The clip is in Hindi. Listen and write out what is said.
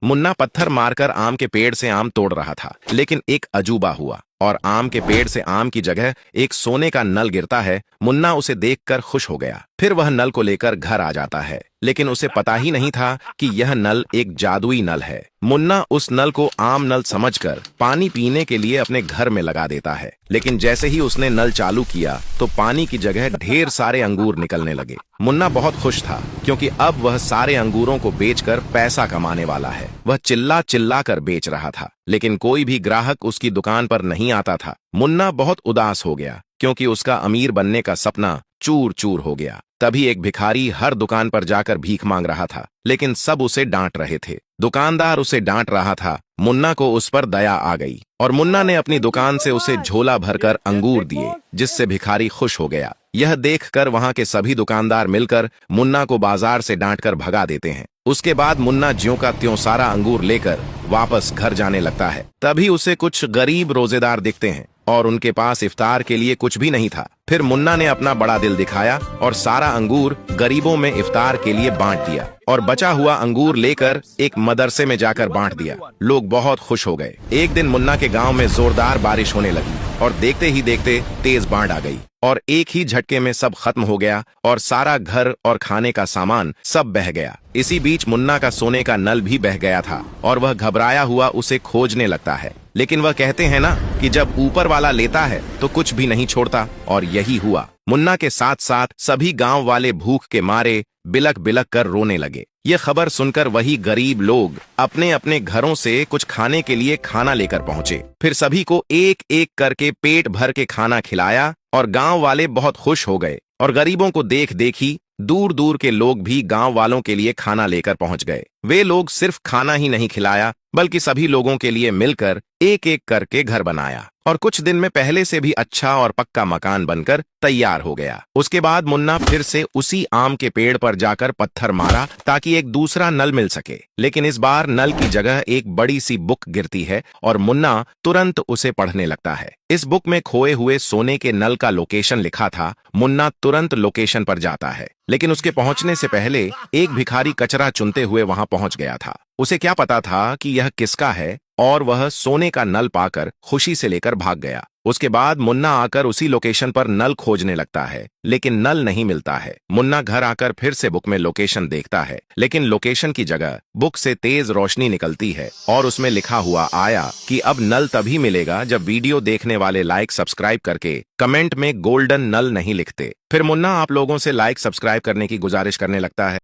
मुन्ना पत्थर मारकर आम के पेड़ से आम तोड़ रहा था, लेकिन एक अजूबा हुआ और आम के पेड़ से आम की जगह एक सोने का नल गिरता है। मुन्ना उसे देखकर खुश हो गया। फिर वह नल को लेकर घर आ जाता है, लेकिन उसे पता ही नहीं था कि यह नल एक जादुई नल है। मुन्ना उस नल को आम नल समझकर पानी पीने के लिए अपने घर में लगा देता है, लेकिन जैसे ही उसने नल चालू किया तो पानी की जगह ढेर सारे अंगूर निकलने लगे। मुन्ना बहुत खुश था, क्योंकि अब वह सारे अंगूरों को बेचकर पैसा कमाने वाला है। वह चिल्ला चिल्ला कर बेच रहा था, लेकिन कोई भी ग्राहक उसकी दुकान पर नहीं आता था। मुन्ना बहुत उदास हो गया, क्योंकि उसका अमीर बनने का सपना चूर चूर हो गया। तभी एक भिखारी हर दुकान पर जाकर भीख मांग रहा था, लेकिन सब उसे डांट रहे थे। दुकानदार उसे डांट रहा था। मुन्ना को उस पर दया आ गई और मुन्ना ने अपनी दुकान से उसे झोला भरकर अंगूर दिए, जिससे भिखारी खुश हो गया। यह देखकर वहां के सभी दुकानदार मिलकर मुन्ना को बाजार से डांटकर भगा देते हैं। उसके बाद मुन्ना ज्यों का त्यों सारा अंगूर लेकर वापस घर जाने लगता है। तभी उसे कुछ गरीब रोजेदार दिखते हैं और उनके पास इफ्तार के लिए कुछ भी नहीं था। फिर मुन्ना ने अपना बड़ा दिल दिखाया और सारा अंगूर गरीबों में इफ्तार के लिए बांट दिया और बचा हुआ अंगूर लेकर एक मदरसे में जाकर बांट दिया। लोग बहुत खुश हो गए। एक दिन मुन्ना के गांव में जोरदार बारिश होने लगी और देखते ही देखते तेज बाढ़ आ गई और एक ही झटके में सब खत्म हो गया और सारा घर और खाने का सामान सब बह गया। इसी बीच मुन्ना का सोने का नल भी बह गया था और वह घबराया हुआ उसे खोजने लगता है। लेकिन वह कहते हैं ना कि जब ऊपर वाला लेता है तो कुछ भी नहीं छोड़ता, और यही हुआ। मुन्ना के साथ साथ सभी गांव वाले भूख के मारे बिलक बिलक कर रोने लगे। ये खबर सुनकर वही गरीब लोग अपने अपने घरों से कुछ खाने के लिए खाना लेकर पहुंचे। फिर सभी को एक एक करके पेट भर के खाना खिलाया और गांव वाले बहुत खुश हो गए। और गरीबों को देख देखी दूर दूर के लोग भी गांव वालों के लिए खाना लेकर पहुंच गए। वे लोग सिर्फ खाना ही नहीं खिलाया, बल्कि सभी लोगों के लिए मिलकर एक एक करके घर बनाया और कुछ दिन में पहले से भी अच्छा और पक्का मकान बनकर तैयार हो गया। उसके बाद मुन्ना फिर से उसी आम के पेड़ पर जाकर पत्थर मारा ताकि एक दूसरा नल मिल सके, लेकिन इस बार नल की जगह एक बड़ी सी बुक गिरती है और मुन्ना तुरंत उसे पढ़ने लगता है। इस बुक में खोए हुए सोने के नल का लोकेशन लिखा था। मुन्ना तुरंत लोकेशन पर जाता है, लेकिन उसके पहुंचने से पहले एक भिखारी कचरा चुनते हुए वहां पहुंच गया था। उसे क्या पता था कि यह किसका है, और वह सोने का नल पाकर खुशी से लेकर भाग गया। उसके बाद मुन्ना आकर उसी लोकेशन पर नल खोजने लगता है, लेकिन नल नहीं मिलता है। मुन्ना घर आकर फिर से बुक में लोकेशन देखता है, लेकिन लोकेशन की जगह बुक से तेज रोशनी निकलती है और उसमें लिखा हुआ आया कि अब नल तभी मिलेगा जब वीडियो देखने वाले लाइक सब्सक्राइब करके कमेंट में गोल्डन नल नहीं लिखते। फिर मुन्ना आप लोगों से लाइक सब्सक्राइब करने की गुजारिश करने लगता है।